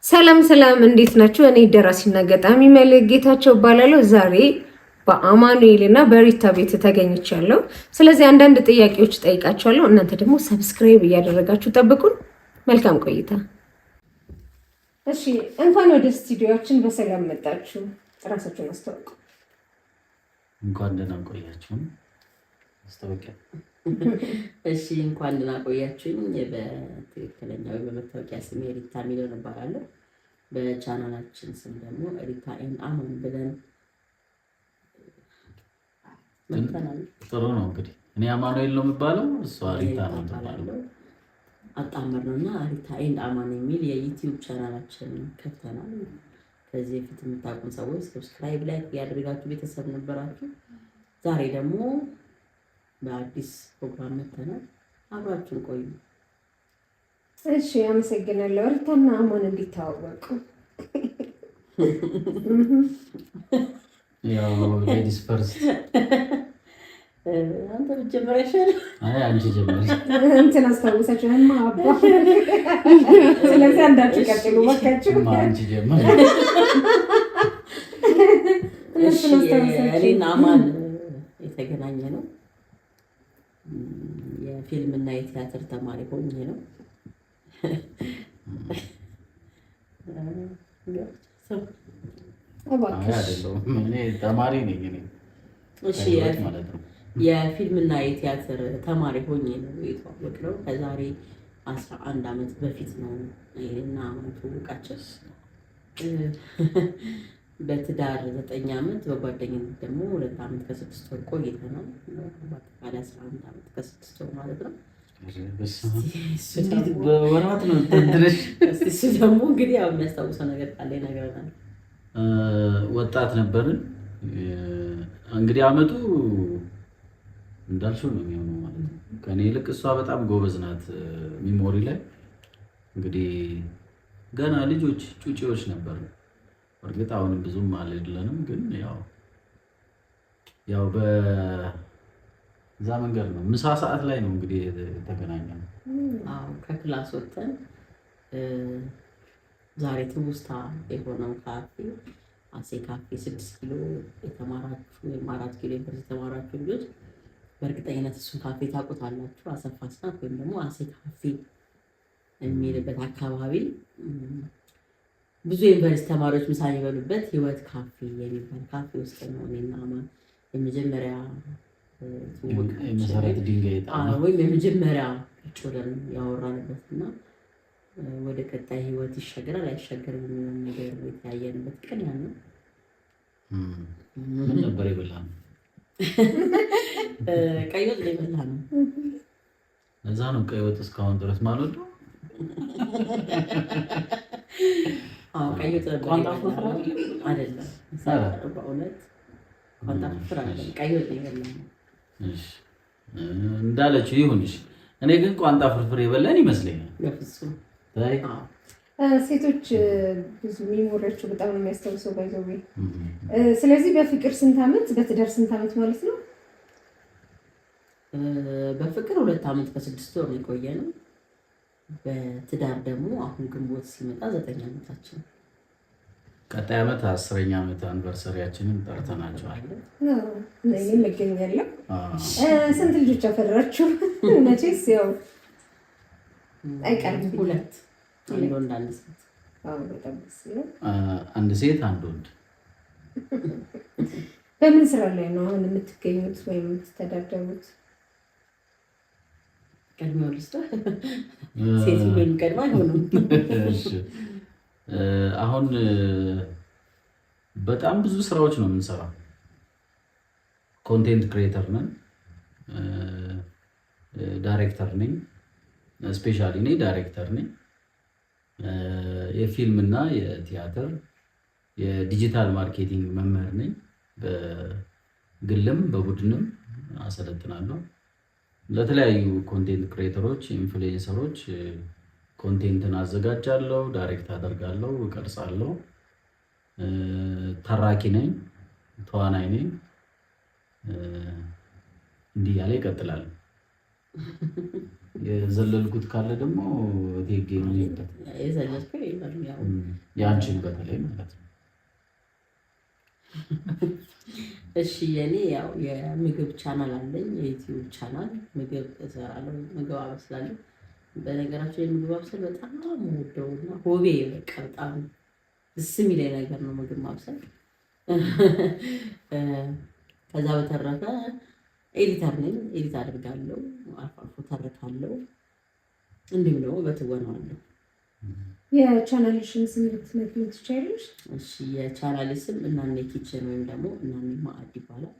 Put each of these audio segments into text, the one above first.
ሰላም ሰላም፣ እንዴት ናችሁ? እኔ ደራሲና ገጣሚ መልክ ጌታቸው እባላለሁ። ዛሬ በአማኑኤል እና በሪታ ቤት ተገኝቻለሁ። ስለዚህ አንዳንድ ጥያቄዎች ጠይቃቸዋለሁ። እናንተ ደግሞ ሰብስክራይብ እያደረጋችሁ ጠብቁን። መልካም ቆይታ። እሺ፣ እንኳን ወደ ስቱዲዮችን በሰላም መጣችሁ። እራሳችሁን አስተዋውቁ። እንኳን ደህና ቆያችሁን። አስተዋውቂያ። እሺ፣ እንኳን ደህና ቆያችሁኝ። በትክክለኛው በመታወቂያ ስሜ ሪታ ሚሊዮን እባላለሁ። በቻናላችን ስም ደግሞ ሪታ ኤንድ አማን ብለን መጥተናል። ጥሩ ነው። እንግዲህ እኔ አማኑኤል ነው የሚባለው፣ እሷ ሪታ ነው የምትባለው። አጣመር ነውና ሪታ ኤንድ አማን የሚል የዩቲዩብ ቻናላችን ከፍተናል። ከዚህ በፊት የምታውቁን ሰዎች ሰብስክራይብ፣ ላይክ ያደርጋችሁ ቤተሰብ ነበራችሁ። ዛሬ ደግሞ በአዲስ ፕሮግራም መጥተናል። አብራችሁን ቆዩ። እሺ፣ አመሰግናለሁ። ሪታና አማን እንዲተዋወቁ። ያው ሌዲስ ፈርስት። አንተ ብትጀምር አይሻልም? አይ አንቺ ጀምሪ። እንትን አስታውሳችሁ አባ። ስለዚህ አንዳችሁ ቀጥሉ ባካችሁ። አንቺ ጀምሪ። እሺ፣ እኔና አማን የተገናኘ ነው የፊልም እና የቲያትር ተማሪ ሆኜ ነው። ተማሪ ነኝ። እሺ፣ የፊልም እና የቲያትር ተማሪ ሆኜ ነው የተዋወቅነው። ከዛሬ 11 ዓመት በፊት ነው እና ትውውቃችን። በትዳር 9 ዓመት፣ በጓደኝነት ደግሞ 2 ዓመት ከ6 ወር ቆይተናል። በአጠቃላይ 11 ዓመት ከ6 ወር ማለት ነው። በወራት ነው ተንድረሽ። እሱ ደግሞ እንግዲህ ያው የሚያስታውሰው ነገር ካለ ይነግረናል። ወጣት ነበርን እንግዲህ አመቱ እንዳልሽው ነው የሚሆነው ማለት ነው። ከኔ ይልቅ እሷ በጣም ጎበዝ ናት ሚሞሪ ላይ። እንግዲህ ገና ልጆች ጩጬዎች ነበር። እርግጥ አሁንም ብዙም አልሄድለንም፣ ግን ያው በዛ መንገድ ነው። ምሳ ሰዓት ላይ ነው እንግዲህ የተገናኘነው። አዎ፣ ከክላስ ወጥተን ዛሬ ትውስታ የሆነው ካፌ አሴ ካፌ 6 ኪሎ የተማራችሁ ወይም 4 ኪሎ የተማራችሁ ልጆች በእርግጠኝነት እሱን ካፌ ታውቁታላችሁ። አሰፋ ስናት ወይም ደግሞ አሴ ካፌ የሚልበት አካባቢ ብዙ ዩኒቨርሲቲ ተማሪዎች ምሳ የሚበሉበት ህይወት ካፌ የሚባል ካፌ ውስጥ ነው እኔና አማን የመጀመሪያ መሰረት ድንጋይ ወይም የመጀመሪያ ጮለን ያወራንበት እና ወደ ቀጣይ ህይወት ይሻገራል አይሻገርም የሚሆን ነገር የተያየንበት ቀን ያ ነው። ምን ነበር የበላነው? ቀይ ወጥ ነው የበላነው። እዛ ነው ቀይ ወጥ እስካሁን ድረስ ማለት ነው። ቀይ ወጥ ቋንጣ ፍርፍር አይደለም። በእውነት ቋንጣ ፍርፍር አይደለም፣ ቀይ ወጥ ነው የበላነው። እሺ፣ እንዳለችው ይሁንሽ። እኔ ግን ቋንጣ ፍርፍር የበላን ይመስለኛል። በፍጹም ሴቶች ብዙ ሚሞሪያቸው በጣም ነው የሚያስታውሰው ባይዘው። ስለዚህ በፍቅር ስንት ዓመት፣ በትዳር ስንት ዓመት ማለት ነው? በፍቅር 2 ዓመት ከ6 ወር የቆየ ነው። በትዳር ደግሞ አሁን ግንቦት ሲመጣ 9 ዓመታችን። ቀጣይ ዓመት 10ኛ ዓመት አንቨርሰሪያችንን ጠርተናቸዋል። እኔም እገኛለሁ። ስንት ልጆች አፈራችሁ? መቼስ ያው አይቀርም። 2 አንድ ወንድ አንድ ሴት። በጣም ደስ ይላል። አንድ ሴት አንድ ወንድ። በምን ስራ ላይ ነው አሁን የምትገኙት ወይም የምትተዳደሩት? ቀድሞ ልስታ ሴት ወይም ቀድማ አይሆንም። አሁን በጣም ብዙ ስራዎች ነው የምንሰራው። ኮንቴንት ክሬተር ነን፣ ዳይሬክተር ነኝ፣ ስፔሻሊ ነኝ ዳይሬክተር ነኝ። የፊልም እና የቲያትር የዲጂታል ማርኬቲንግ መምህር ነኝ። በግልም በቡድንም አሰለጥናለሁ። ለተለያዩ ኮንቴንት ክሬተሮች፣ ኢንፍሉዌንሰሮች ኮንቴንትን አዘጋጃለሁ፣ ዳይሬክት አደርጋለሁ፣ እቀርጻለሁ። ተራኪ ነኝ፣ ተዋናይ ነኝ። እንዲህ ያለ ይቀጥላል። የዘለልኩት ካለ ደግሞ እቴጌ ነው ይበት የዘለልኩት ያው ያንቺን በተለይ ማለት ነው። እሺ የኔ ያው የምግብ ቻናል አለኝ፣ የዩቲዩብ ቻናል ምግብ እሰራለሁ፣ ምግብ አበስላለሁ። በነገራችን የምግብ አብሰል በጣም ወደውና ሆቤ በቃ በጣም ደስ የሚለኝ ነገር ነው ምግብ ማብሰል። ከዛ በተረፈ ኤዲተር ነኝ፣ ኤዲት አድርጋለሁ፣ አልፎ አልፎ ተርካለሁ፣ እንዲሁም ደግሞ በትወናለሁ። የቻናልሽን ስም ልትነግሪኝ ትችያለሽ? እሺ የቻናሌ ስም እናኔ ኪችን ወይም ደግሞ እናኔ ማዕድ ይባላል።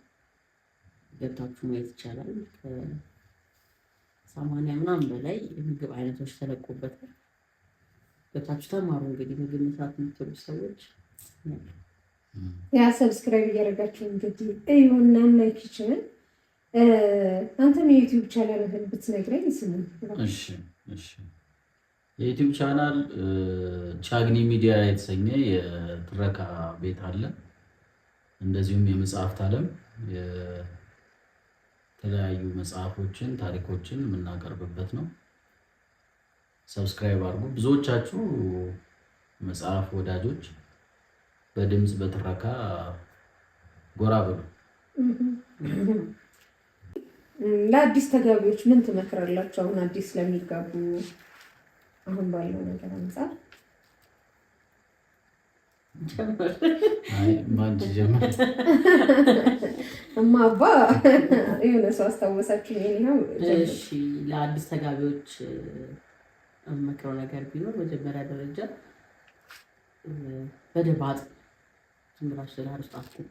ገብታችሁ ማየት ይቻላል። ከ80 ምናምን በላይ የምግብ አይነቶች ተለቆበታል። ገብታችሁ ተማሩ። እንግዲህ ምግብ መስራት የምትወዱ ሰዎች ያ ሰብስክራይብ እያደረጋችሁ እንግዲህ እዩ እናኔ ኪችን። አንተም የዩቲዩብ ቻናልህን ብትነግረኝ ስሙ። እሺ የዩቲዩብ ቻናል ቻግኒ ሚዲያ የተሰኘ የትረካ ቤት አለ። እንደዚሁም የመጽሐፍት ዓለም የተለያዩ መጽሐፎችን፣ ታሪኮችን የምናቀርብበት ነው። ሰብስክራይብ አድርጉ። ብዙዎቻችሁ መጽሐፍ ወዳጆች በድምፅ በትረካ ጎራ ብሉ። ለአዲስ ተጋቢዎች ምን ትመክራላችሁ? አሁን አዲስ ለሚጋቡ አሁን ባለው ነገር አንጻር እማባ የሆነ ሰው አስታወሳችሁ። እሺ ለአዲስ ተጋቢዎች የምመክረው ነገር ቢኖር መጀመሪያ ደረጃ በደንብ ዝም ብላችሁ ትዳር ውስጥ አትግቡ።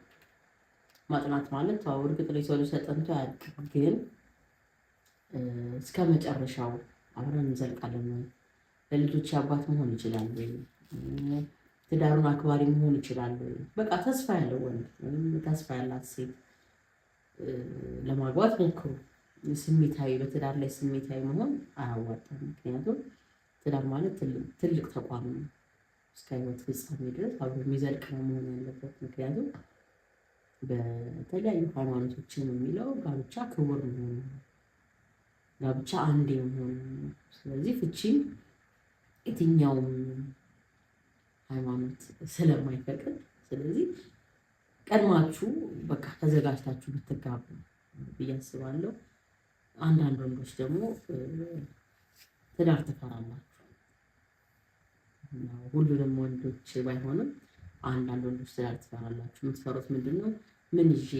ማጥናት ማለት እርግጥ ነው የሰው ልጅ ተጠንቶ አያልቅም፣ ግን እስከ መጨረሻው አብረን እንዘልቃለን ወይ? ለልጆች አባት መሆን ይችላል ወይ? ትዳሩን አክባሪ መሆን ይችላል ወይ? በቃ ተስፋ ያለው ወንድ ወይም ተስፋ ያላት ሴት ለማግባት ሞክሩ። ስሜታዊ በትዳር ላይ ስሜታዊ መሆን አያዋጣም። ምክንያቱም ትዳር ማለት ትልቅ ተቋም ነው። እስከ ሕይወት ፍጻሜ ድረስ አብሮ የሚዘልቅ ነው መሆን ያለበት። ምክንያቱም በተለያዩ ሃይማኖቶችን የሚለው ጋብቻ ክቡር መሆኑ፣ ጋብቻ አንዴ መሆኑ። ስለዚህ ፍቺም የትኛውም ሃይማኖት ስለማይፈቅድ፣ ስለዚህ ቀድማችሁ በቃ ተዘጋጅታችሁ ብትጋቡ ብዬ አስባለሁ። አንዳንድ ወንዶች ደግሞ ትዳር ትፈራላችሁ። ሁሉንም ወንዶች ባይሆንም አንዳንድ ወንዶች ትዳር ትፈራላችሁ። የምትፈሩት ምንድን ነው? ምን ይዤ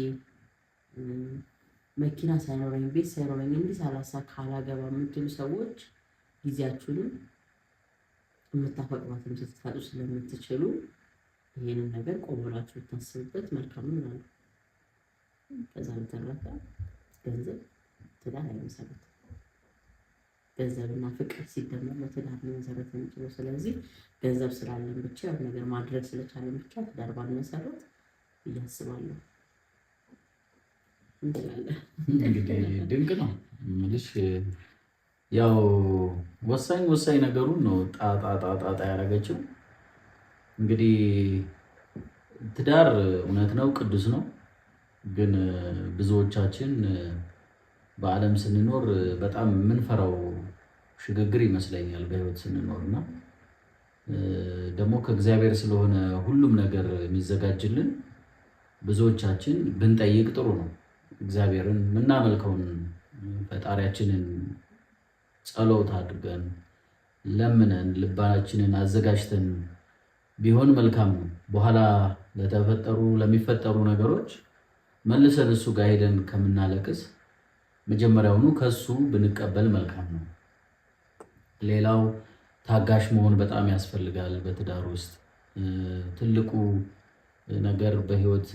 መኪና ሳይኖረኝ ቤት ሳይኖረኝ እንዲህ ሳላሳካ አላገባ የምትሉ ሰዎች ጊዜያችሁንም የምታፈቅሯትም ስትታጡ ስለምትችሉ ይሄንን ነገር ቆም ብላችሁ ብታስቡበት መልካም ነው። ከዛ በተረፈ ገንዘብ ትዳር አይመሰረትም። ገንዘብና ፍቅር ሲደመር ነው ትዳር ሊመሰረት የሚችለው። ስለዚህ ገንዘብ ስላለን ብቻ ያው ነገር ማድረግ ስለቻለን ብቻ ትዳር ባልመሰረት እያስባለሁ እንችላለን። እንግዲህ ድንቅ ነው የምልሽ። ያው ወሳኝ ነገሩን ነው ጣጣ ያደረገችው። እንግዲህ ትዳር እውነት ነው ቅዱስ ነው፣ ግን ብዙዎቻችን በዓለም ስንኖር በጣም የምንፈራው ሽግግር ይመስለኛል በህይወት ስንኖር እና ደግሞ ከእግዚአብሔር ስለሆነ ሁሉም ነገር የሚዘጋጅልን ብዙዎቻችን ብንጠይቅ ጥሩ ነው። እግዚአብሔርን የምናመልከውን ፈጣሪያችንን ጸሎት አድርገን ለምነን ልባችንን አዘጋጅተን ቢሆን መልካም ነው። በኋላ ለሚፈጠሩ ነገሮች መልሰን እሱ ጋር ሄደን ከምናለቅስ መጀመሪያውኑ ከሱ ብንቀበል መልካም ነው። ሌላው ታጋሽ መሆን በጣም ያስፈልጋል። በትዳር ውስጥ ትልቁ ነገር በህይወት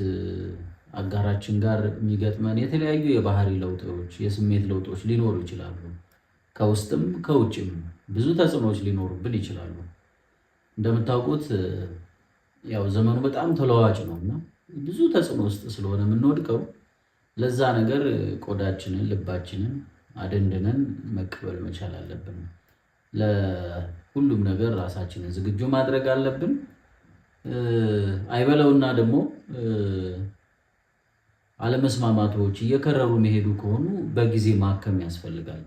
አጋራችን ጋር የሚገጥመን የተለያዩ የባህሪ ለውጦች፣ የስሜት ለውጦች ሊኖሩ ይችላሉ። ከውስጥም ከውጭም ብዙ ተጽዕኖዎች ሊኖሩብን ይችላሉ። እንደምታውቁት ያው ዘመኑ በጣም ተለዋዋጭ ነው እና ብዙ ተጽዕኖ ውስጥ ስለሆነ የምንወድቀው ለዛ ነገር ቆዳችንን ልባችንን አደንድነን መቀበል መቻል አለብን። ለሁሉም ነገር ራሳችንን ዝግጁ ማድረግ አለብን። አይበለውና ደግሞ አለመስማማቶች እየከረሩ መሄዱ ከሆኑ በጊዜ ማከም ያስፈልጋል።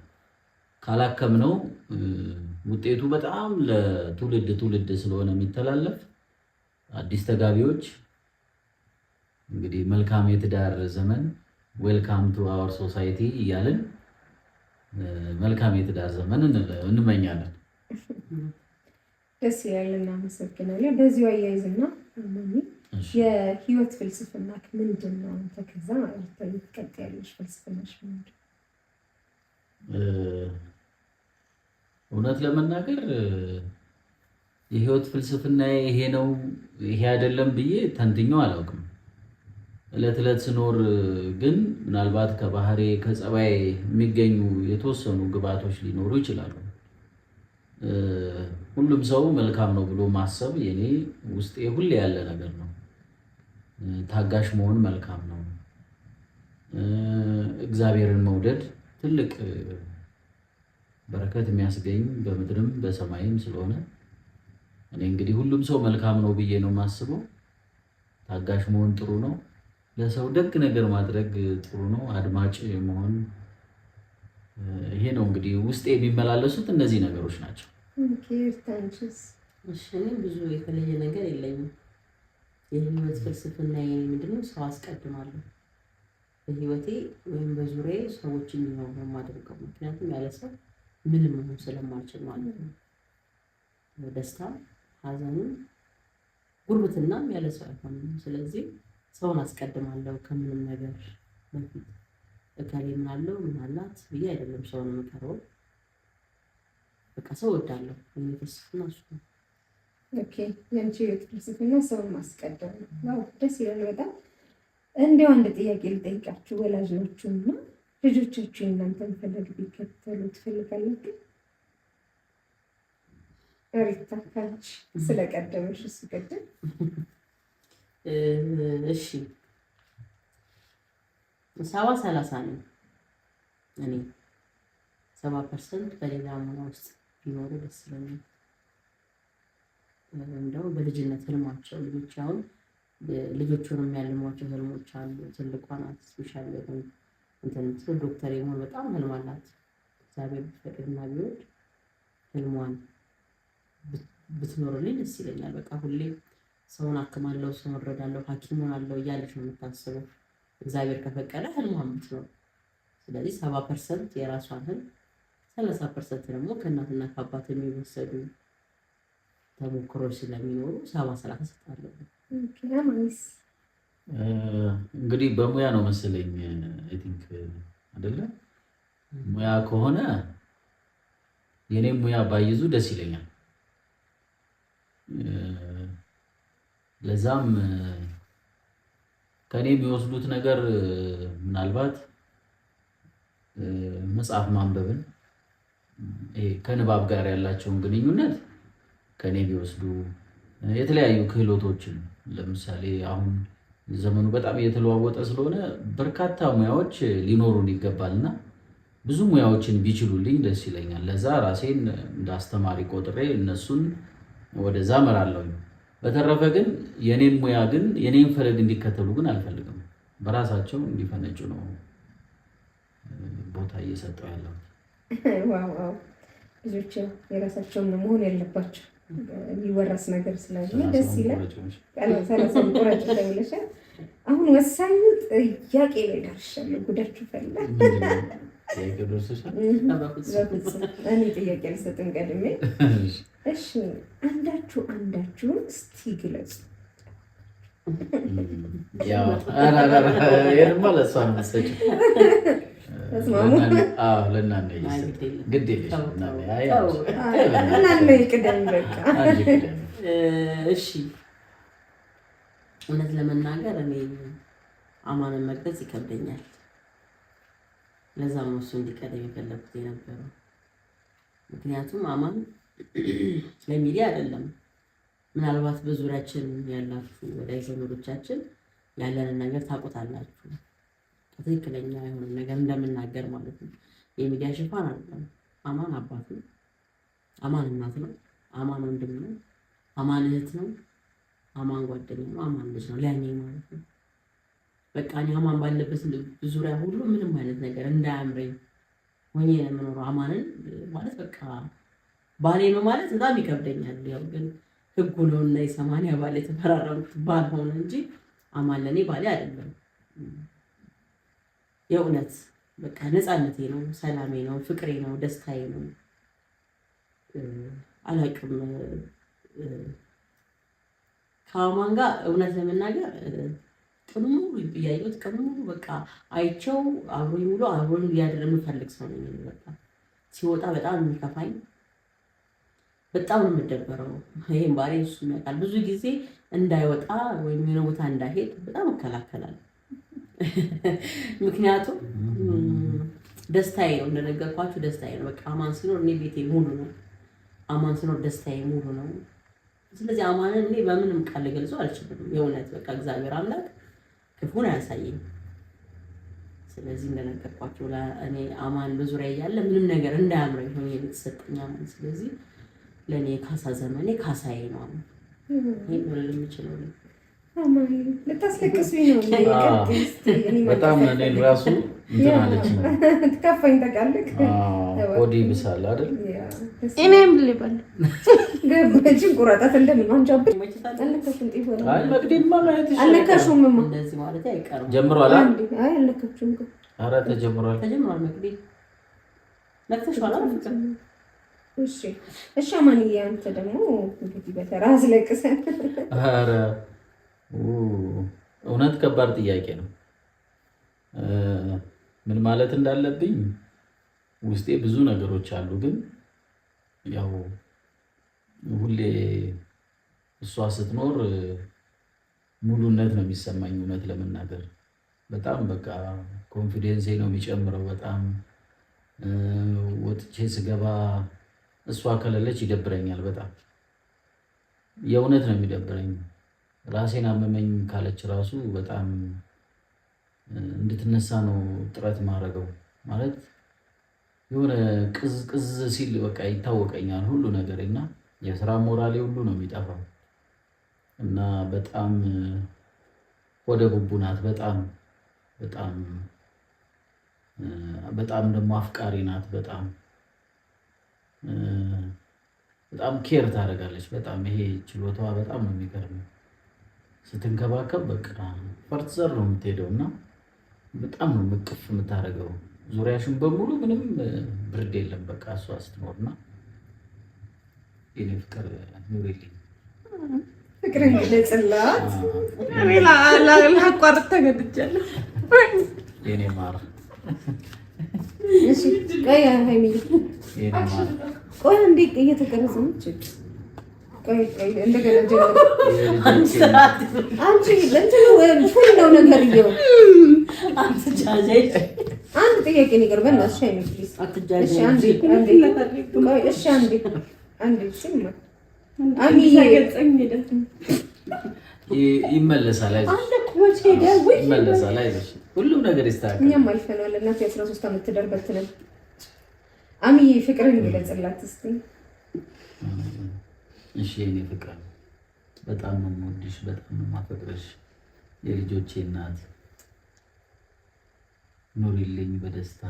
ካላከምነው ውጤቱ በጣም ለትውልድ ስለሆነ የሚተላለፍ አዲስ ተጋቢዎች እንግዲህ መልካም የትዳር ዘመን ዌልካም ቱ አወር ሶሳይቲ እያልን መልካም የትዳር ዘመን እንመኛለን። ደስ ይላል። እናመሰግናለን። በዚሁ አያይዝና የህይወት ፍልስፍና ምንድን ነው? አንተ ከዛ ማለት ነው ትቀጥያለሽ። ፍልስፍናሽ ምንድን ነው? እውነት ለመናገር የህይወት ፍልስፍና ይሄ ነው ይሄ አይደለም ብዬ ተንትኜው አላውቅም። እለት እለት ስኖር ግን ምናልባት ከባህሬ ከጸባይ የሚገኙ የተወሰኑ ግብዓቶች ሊኖሩ ይችላሉ። ሁሉም ሰው መልካም ነው ብሎ ማሰብ የኔ ውስጤ ሁሌ ያለ ነገር ነው። ታጋሽ መሆን መልካም ነው። እግዚአብሔርን መውደድ ትልቅ በረከት የሚያስገኝ በምድርም በሰማይም ስለሆነ እኔ እንግዲህ ሁሉም ሰው መልካም ነው ብዬ ነው የማስበው። ታጋሽ መሆን ጥሩ ነው። ለሰው ደግ ነገር ማድረግ ጥሩ ነው። አድማጭ መሆን ይሄ ነው እንግዲህ ውስጤ የሚመላለሱት እነዚህ ነገሮች ናቸው። እኔም ብዙ የተለየ ነገር የለኝም። የህይወት ፍልስፍና ምንድነው? ሰው አስቀድማለሁ። በህይወቴ ወይም በዙሪያዬ ሰዎች እንዲኖሩ ነው የማደርገው። ምክንያቱም ያለ ሰው ምንም መሆን ስለማልችል ማለት ነው። ደስታ፣ ሐዘንም ጉርብትናም ያለ ሰው አይሆንም። ስለዚህ ሰውን አስቀድማለሁ ከምንም ነገር በፊት። እከሌ ምን አለው ምን አላት ብዬ አይደለም ሰውን የምቀርበው። በቃ ሰው እወዳለሁ። የኔ ፍልስፍና እሱ ነው። ኦኬ፣ የአንቺ ህይወት ፍልስፍና ሰውን ማስቀደም ነው። ዋው ደስ ይላል በጣም። እንዲያው አንድ ጥያቄ ልጠይቃችሁ። ወላጅ ናችሁና ልጆቻችሁ እናንተን ፈለግ ቢከተሉ ትፈልጋላችሁ? ሪታ ካንቺ ስለቀደመሽ እሱ ቀደም። እሺ 70-30 ነው። እኔ 70% በሌላ ሙያ ውስጥ ቢኖሩ ደስ ይለኛል። እንደው በልጅነት ህልማቸው ልጆች አሁን ልጆቹን የሚያልሟቸው ህልሞች አሉ። ትልቋ ናት ስፔሻል ዶክተር የመሆን በጣም ህልም አላት። እግዚአብሔር ቢፈቅድና ቢወድ ህልሟን ብትኖርልኝ ደስ ይለኛል። በቃ ሁሌ ሰውን አክማለሁ፣ ሰውን እረዳለሁ፣ ሐኪም ሆናለሁ እያለች ነው የምታስበው። እግዚአብሔር ከፈቀደ ህልሟን ብትኖር። ስለዚህ 70% የራሷን ህልም 30% ደግሞ ከእናትና ከአባት የሚወሰዱ ተሞክሮች ስለሚኖሩ 70-30 ሰጣለሁ። እንግዲህ በሙያ ነው መሰለኝ አይ ቲንክ አይደለ? ሙያ ከሆነ የኔም ሙያ ባይዙ ደስ ይለኛል። ለዛም ከኔ የሚወስዱት ነገር ምናልባት መጽሐፍ ማንበብን ከንባብ ጋር ያላቸውን ግንኙነት ከኔ ቢወስዱ፣ የተለያዩ ክህሎቶችን ለምሳሌ አሁን ዘመኑ በጣም እየተለዋወጠ ስለሆነ በርካታ ሙያዎች ሊኖሩን ይገባልና ብዙ ሙያዎችን ቢችሉልኝ ደስ ይለኛል። ለዛ ራሴን እንደ አስተማሪ ቆጥሬ እነሱን ወደዛ እመራለሁ። በተረፈ ግን የኔን ሙያ ግን የኔን ፈለግ እንዲከተሉ ግን አልፈልግም። በራሳቸው እንዲፈነጩ ነው ቦታ እየሰጠው ያለው። ዋው ልጆች የራሳቸውን መሆን ያለባቸው የሚወራስ ነገር ስላለ ደስ ይላል። ሰላሳውን ቁረጭ ተብለሻል። አሁን ወሳኙ ጥያቄ ላይ ደርሻለሁ። ጉዳችሁ ፈላ እኔ ጥያቄ አልሰጥም ቀድሜ። እሺ አንዳችሁን እስቲ ግለጹ። እሺ እውነት ለመናገር እኔ አማንን መግለጽ ይከብደኛል። ለዛም ነው እሱ እንዲቀደም የፈለኩት የነበረው። ምክንያቱም አማን ለሚዲያ አይደለም። ምናልባት በዙሪያችን ያላችሁ ወዳጅ ዘመዶቻችን ያለንን ነገር ታውቁታላችሁ። ትክክለኛ የሆነ ነገር እንደምናገር ማለት ነው። የሚዲያ ሽፋን አይደለም። አማን አባት ነው። አማን እናት ነው። አማን ወንድም ነው። አማን እህት ነው። አማን ጓደኛ ነው። አማን ልጅ ነው ለእኔ ማለት ነው። በቃ እኔ አማን ባለበት ዙሪያ ሁሉ ምንም አይነት ነገር እንዳያምረኝ ሆኜ ነው የምኖረው። አማንን ማለት በቃ ባሌ ነው ማለት በጣም ይከብደኛል። ያው ግን ህጉ ነውና የ80 ባል የተፈራረሙት ባል ሆነ እንጂ አማን ለኔ ባሌ አይደለም። የእውነት በቃ ነፃነቴ ነው፣ ሰላሜ ነው፣ ፍቅሬ ነው፣ ደስታዬ ነው። አላውቅም ከአማን ጋር እውነት ለመናገር ቀኑ ሙሉ እያየሁት ቀኑ ሙሉ በቃ አይቼው አብሮኝ ሙሉ አብሮኝ ሊያድር የምፈልግ ሰው ነኝ። በቃ ሲወጣ በጣም የሚከፋኝ በጣም ነው የምደበረው። ይሄን ባሬ እሱ ያውቃል። ብዙ ጊዜ እንዳይወጣ ወይም የሆነ ቦታ እንዳይሄድ በጣም እከላከላለሁ። ምክንያቱም ደስታዬ ነው፣ እንደነገርኳችሁ ደስታዬ ነው። በቃ አማን ሲኖር እኔ ቤቴ ሙሉ ነው። አማን ሲኖር ደስታዬ ሙሉ ነው። ስለዚህ አማንን እኔ በምንም ቃል ልገልጸው አልችልም። የእውነት በቃ እግዚአብሔር አምላክ ክፉን አያሳየኝ። ስለዚህ እንደነገርኳችሁ እኔ አማን በዙሪያ እያለ ምንም ነገር እንዳያምረኝ ሆኜ የተሰጠኝ አማን። ስለዚህ ለእኔ ካሳ ዘመኔ ካሳዬ ነው። ይሄን ነው የምችለው። ልታስለቅሱኝ ነው። በጣም እኔ ራሱ እንትን አለችኝ። ትከፋኝ ታውቃለህ። ሆዴ ብሳል አይደል? እኔም ልበል ገበችን ቁራጣት እንደምንማንጃበት አይ መቅደማ ማለት ይችላል። አልነካሽውም እንደዚህ ማለት አይቀርም። ጀምሯል። አይ አልነካችሁም። ኧረ ተጀምሯል። መቅዲ ነክተሽዋል አይደል? እሺ እሺ። ማንዬ አንተ ደግሞ እንግዲህ በተራ አስለቅሰን። ኧረ እውነት ከባድ ጥያቄ ነው። ምን ማለት እንዳለብኝ ውስጤ ብዙ ነገሮች አሉ። ግን ያው ሁሌ እሷ ስትኖር ሙሉነት ነው የሚሰማኝ። እውነት ለመናገር በጣም በቃ ኮንፊደንሴ ነው የሚጨምረው። በጣም ወጥቼ ስገባ እሷ ከሌለች ይደብረኛል። በጣም የእውነት ነው የሚደብረኝ። ራሴን አመመኝ ካለች ራሱ በጣም እንድትነሳ ነው ጥረት ማድረገው። ማለት የሆነ ቅዝ ሲል በቃ ይታወቀኛል ሁሉ ነገር እና የስራ ሞራሌ ሁሉ ነው የሚጠፋው። እና በጣም ወደ ቡቡ ናት። በጣም በጣም በጣም ደግሞ አፍቃሪ ናት። በጣም በጣም ኬር ታደርጋለች። በጣም ይሄ ችሎታዋ በጣም ነው የሚገርመው። ስትንከባከብ በቃ ፈርት ዘር ነው የምትሄደው እና በጣም ነው ምቅፍ የምታደርገው። ዙሪያሽን በሙሉ ምንም ብርድ የለም በቃ እሷ ስትኖርና የኔ ፍቅር ኑሪልኝ። ፍቅርን ግለጽላት። ላቋርጥ ተገድጃለሁ። የኔ ማር እሺ ቆይ ሃይሚዬ የኔ ማር ቆይ እንዴ እየተቀረጸ ነው። ቆይ እንደገና ጀምሮ አንቺ ለእንትን ሁሉ ነው ነገር ይየው አትጃጃይ። አንድ ጥያቄ ነገር በእናትሽ ሃይሚ ፕሊዝ አትጃጃይ። እሺ አንዴ ቆይ እሺ አንዴ ስማ አሚዬ ይመለሳል። ይመለሳል። አይዞሽ ሁሉም ነገር ይስተካከላል። እኛም አልፈናል። እናቴ 13 ዓመት ትዳር በትነን። አሚዬ ፍቅርን ይገለጽላት እስቲ። እሺ የኔ ፍቅር በጣም ነው የምወድሽ፣ በጣም ነው የማፈቅርሽ። የልጆቼ እናት ኑሪልኝ በደስታ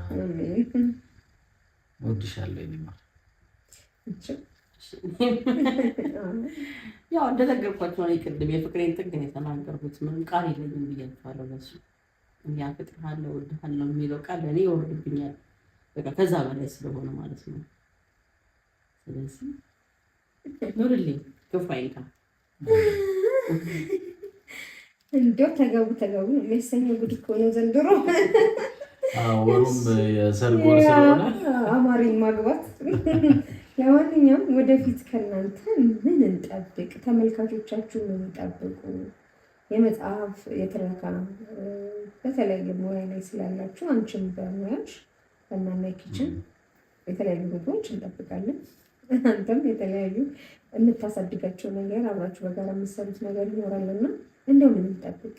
እወድሻለሁ። የኔ ማር ያው እንደነገርኳቸው ነው። ቅድም የፍቅሬን ጥግ ነው የተናገርኩት። ምንም ቃል የለኝም ብያቸዋለሁ። ለሱ ያፈቅርሃለሁ እወድሃለሁ የሚለው ቃል ለእኔ ይወርድብኛል። በቃ ከዛ በላይ ስለሆነ ማለት ነው። ስለዚህ ኑርልኝ፣ ክፉ አይንካ። እንደው ተጋቡ ነው የሚያሰኘው። ጉድ እኮ ነው ዘንድሮ። ወሩም የሰርግ ወር ስለሆነ አማረኝ ማግባት። ለማንኛውም ወደፊት ከእናንተ ምን እንጠብቅ? ተመልካቾቻችሁ ምን ይጠብቁ? የመጽሐፍ የትረካ በተለያየ ሙያ ላይ ስላላችሁ አንቺም በሙያሽ በእናና ኪችን የተለያዩ ቦታዎች እንጠብቃለን። አንተም የተለያዩ የምታሳድጋቸው ነገር አብራችሁ በጋራ የምትሰሩት ነገር ይኖራልና እንደው ምን እንጠብቅ?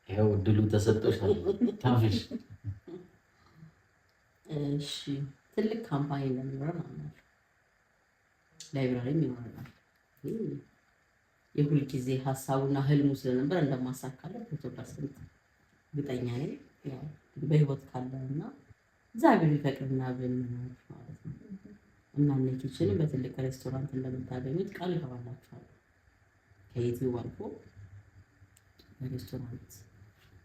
ይኸው እድሉ ተሰጥቶሻል። ታንፍሽ። እሺ ትልቅ ካምፓኒ እንደሚኖረን አምናለሁ። ላይብራሪም ይኖረናል። የሁል ጊዜ ሀሳቡና ህልሙ ስለነበር እንደማሳካለት ፎቶግራፍ እርግጠኛ ነኝ በህይወት ካለና እግዚአብሔር ቢፈቅድና ብንኖር ማለት ነው እና ኪችንን በትልቅ ሬስቶራንት እንደምታገኙት ቃል እገባላችኋለሁ። ከዩቲዩብ አልፎ በሬስቶራንት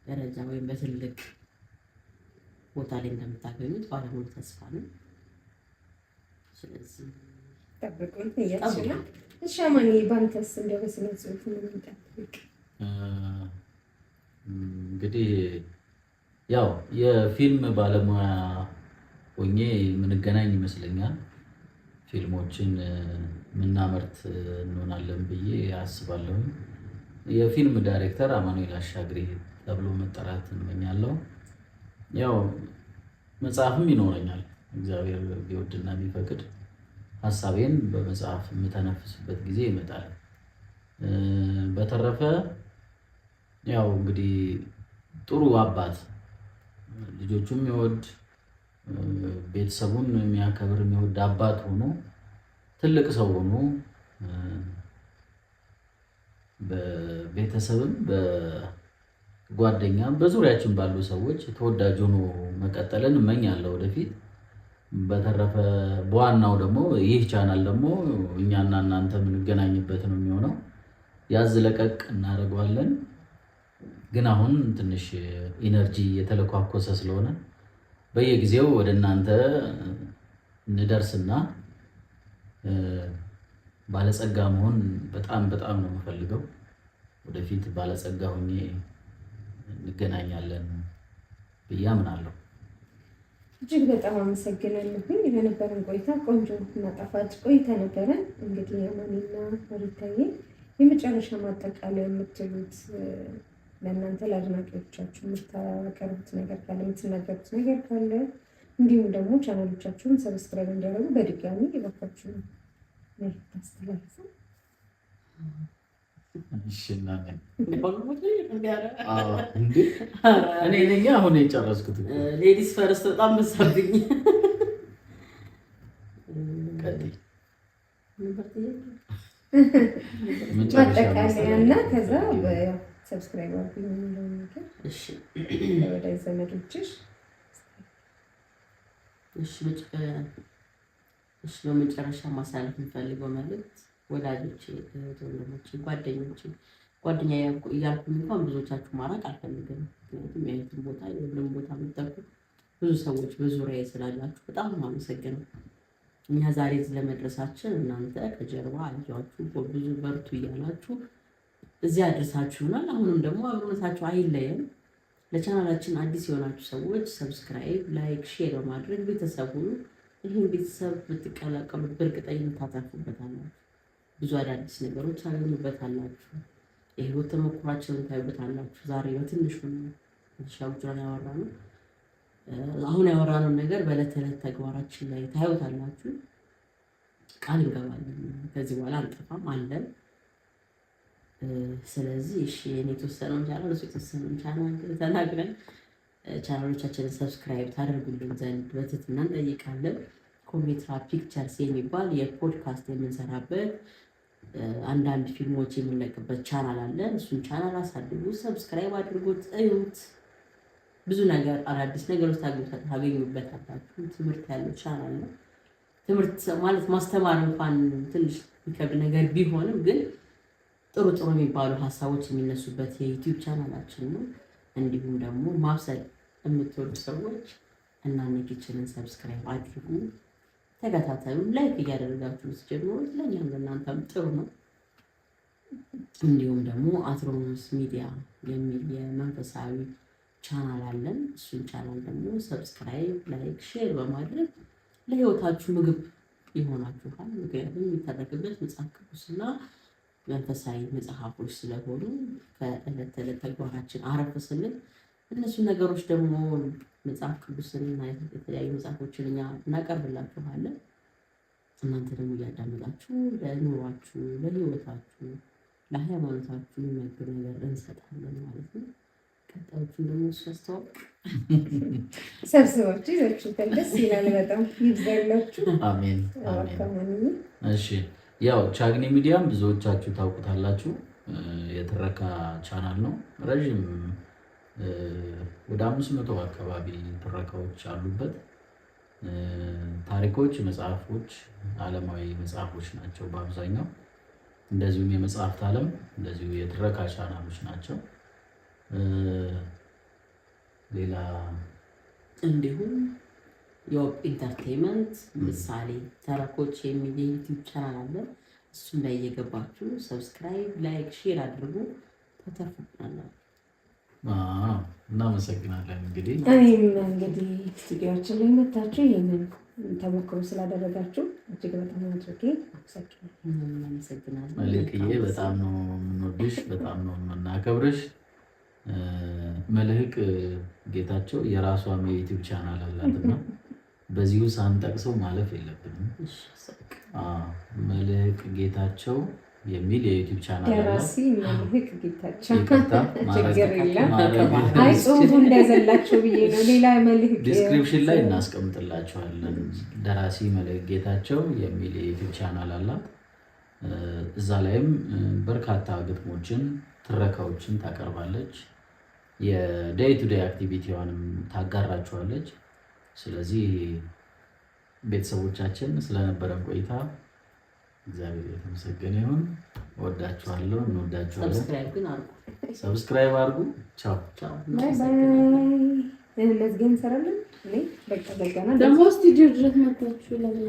ደረጃ ወይም በትልቅ ቦታ ላይ እንደምታገኙት ባለሙሉ ተስፋ ነው። ስለዚህ ጠብቁን እያልሽ ነው። እሺ አማኒ ባንተስ እንደው በስነ ጽሁፍ ምን እንጠብቅ? እንግዲህ ያው የፊልም ባለሙያ ሆኜ የምንገናኝ ይመስለኛል። ፊልሞችን የምናመርት እንሆናለን ብዬ አስባለሁ። የፊልም ዳይሬክተር አማኑኤል አሻግሬ ተብሎ መጠራት እመኛለሁ። ያው መጽሐፍም ይኖረኛል እግዚአብሔር ቢወድና ቢፈቅድ ሀሳቤን በመጽሐፍ የምተነፍስበት ጊዜ ይመጣል። በተረፈ ያው እንግዲህ ጥሩ አባት ልጆቹም የሚወድ ቤተሰቡን የሚያከብር የሚወድ አባት ሆኖ ትልቅ ሰው ሆኖ በቤተሰብም በጓደኛም በዙሪያችን ባሉ ሰዎች ተወዳጅ ሆኖ መቀጠልን እመኛለሁ ወደፊት። በተረፈ በዋናው ደግሞ ይህ ቻናል ደግሞ እኛና እናንተ የምንገናኝበት ነው የሚሆነው። ያዝ ለቀቅ እናደርገዋለን። ግን አሁን ትንሽ ኢነርጂ የተለኳኮሰ ስለሆነ በየጊዜው ወደ እናንተ እንደርስና ባለጸጋ መሆን በጣም በጣም ነው የምፈልገው። ወደፊት ባለጸጋ ሆኜ እንገናኛለን ብዬ አምናለሁ። እጅግ በጣም አመሰግናለሁ። ለነበረን ቆይታ ቆንጆ እና ጣፋጭ ቆይታ ነበረን። እንግዲህ አማኒና ሪታዬ የመጨረሻ ማጠቃለያ የምትሉት ለእናንተ ለአድናቂዎቻችሁ የምታቀርቡት ነገር ካለ የምትናገሩት ነገር ካለ እንዲሁም ደግሞ ቻናሎቻችሁን ሰብስክራይብ እንዲያደርጉ በድጋሚ እባካችሁ ታስተላልፉ። እኔ አሁን የጨረስኩት ሌዲስ ፈርስት በጣም በዛብኝ። ማጠቃለያ እና ከዛ ሰብስክራይብ አድርጉ የሚለውን ነገር ለወዳጅ ዘመዶችሽ። በመጨረሻ ማሳለፍ የምፈልገው መልዕክት ወዳጆቼ፣ ወንድሞቼ፣ ጓደኛ እያልኩኝ እንኳን ብዙዎቻችሁ ማራቅ አልፈልግም። ምክንያቱም የአይነትን ቦታ የሁሉም ቦታ የምጠቁ ብዙ ሰዎች በዙሪያ ስላላችሁ በጣም አመሰግነው። እኛ ዛሬ ስለመድረሳችን እናንተ ከጀርባ አይዟችሁ ብዙ በርቱ እያላችሁ እዚህ አድርሳችሁናል። አሁንም ደግሞ አብሮነታችሁ አይለየም። ለቻናላችን አዲስ የሆናችሁ ሰዎች ሰብስክራይብ፣ ላይክ፣ ሼር በማድረግ ቤተሰብ ሁኑ። ይህን ቤተሰብ ብትቀላቀሉት በእርግጠኝነት ታተርፉበታላችሁ። ብዙ አዳዲስ ነገሮች ታገኙበታላችሁ። የህይወት ተሞክሯችንን ታዩበታላችሁ። ዛሬ በትንሹ ሻውጅራን ያወራነው አሁን ያወራነው ነገር በዕለት ተዕለት ተግባራችን ላይ ታዩታላችሁ። ቃል እንገባለን ከዚህ በኋላ አንጠፋም አለን። ስለዚህ እሺ እኔ የተወሰነውን ቻናል እሱ የተወሰነውን ቻናል ተናግረን ቻናሎቻችንን ሰብስክራይብ ታደርጉልን ዘንድ በትህትና እንጠይቃለን። ኮሜትራ ፒክቸርስ የሚባል የፖድካስት የምንሰራበት አንዳንድ ፊልሞች የምንለቅበት ቻናል አለን። እሱን ቻናል አሳድጉ፣ ሰብስክራይብ አድርጉት፣ እዩት። ብዙ ነገር አዳዲስ ነገሮች ታገኙበታላችሁ። ትምህርት ያለው ቻናል ነው። ትምህርት ማለት ማስተማር እንኳን ትንሽ የሚከብድ ነገር ቢሆንም ግን ጥሩ ጥሩ የሚባሉ ሀሳቦች የሚነሱበት የዩቲዩብ ቻናላችን ነው። እንዲሁም ደግሞ ማብሰል የምትወዱ ሰዎች እናት ኪችንን ሰብስክራይብ አድርጉ፣ ተከታተሉ። ላይክ እያደረጋችሁ ስትጀምሩ ለእኛም ለእናንተም ጥሩ ነው። እንዲሁም ደግሞ አትሮኖስ ሚዲያ የሚል የመንፈሳዊ ቻናል አለን። እሱን ቻናል ደግሞ ሰብስክራይብ፣ ላይክ፣ ሼር በማድረግ ለህይወታችሁ ምግብ ይሆናችኋል። ምክንያቱም የሚተረክበት መጽሐፍ ቅዱስና መንፈሳዊ መጽሐፎች ስለሆኑ ከዕለት ተዕለት ተግባራችን አረፍ ስንል እነሱ ነገሮች ደግሞ መጽሐፍ ቅዱስንና የተለያዩ መጽሐፎችን እኛ እናቀርብላችኋለን። እናንተ ደግሞ እያዳመጣችሁ ለኑሯችሁ፣ ለህይወታችሁ፣ ለሃይማኖታችሁ የሚመግብ ነገር እንሰጣለን ማለት ነው። ቀጣዮቹን ደግሞ እሱ ያስተዋውቅ። ሰብስባችሁ ይዛችሁታል። ደስ ይላል። በጣም ይብዛላችሁ። አሜን አሜን። እሺ ያው ቻግኒ ሚዲያም ብዙዎቻችሁ ታውቁታላችሁ። የትረካ ቻናል ነው። ረዥም ወደ 500 አካባቢ ትረካዎች አሉበት። ታሪኮች፣ መጽሐፎች፣ ዓለማዊ መጽሐፎች ናቸው በአብዛኛው። እንደዚሁም የመጽሐፍት ዓለም እንደዚሁ የትረካ ቻናሎች ናቸው። ሌላ እንዲሁም የወብ ኢንተርቴንመንት ምሳሌ ተረኮች የሚል የዩቲዩብ ቻናል አለ። እሱም ላይ እየገባችሁ ሰብስክራይብ፣ ላይክ፣ ሼር አድርጉ። ተተርፉናላችሁ። እናመሰግናለን። እንግዲህ ስቱዲዮችን ላይ መታችሁ ይህንን ተሞክሮ ስላደረጋችሁ እጅግ በጣም አድርጌ እናመሰግናለን። መልህቅዬ በጣም ነው የምንወድሽ፣ በጣም ነው የምናከብርሽ። መልህቅ ጌታቸው የራሷም የዩቲዩብ ቻናል አላትና በዚሁ ሳንጠቅሰው ማለፍ የለብንም። መልህቅ ጌታቸው የሚል የዩቲዩብ ቻናል አለ። ደራሲ መልህቅ ጌታቸው ችግር የለም። አይ ጽሁፉ እንዳይዘላቸው ብዬ ነው። ሌላ መልህቅ ዲስክሪፕሽን ላይ እናስቀምጥላችኋለን። ደራሲ መልህቅ ጌታቸው የሚል የዩቲዩብ ቻናል አላት። እዛ ላይም በርካታ ግጥሞችን፣ ትረካዎችን ታቀርባለች። የዴይ ቱ ዴይ አክቲቪቲዋንም ታጋራችኋለች። ስለዚህ ቤተሰቦቻችን ስለነበረን ቆይታ እግዚአብሔር የተመሰገነ ይሁን። ወዳችኋለሁ፣ እንወዳችኋለን። ሰብስክራይብ አድርጉ። ቻው ቻው። መዝገን እንሰራለን። በቃ ደግሞ ስቱዲዮ ድረስ መጣችሁ ለምን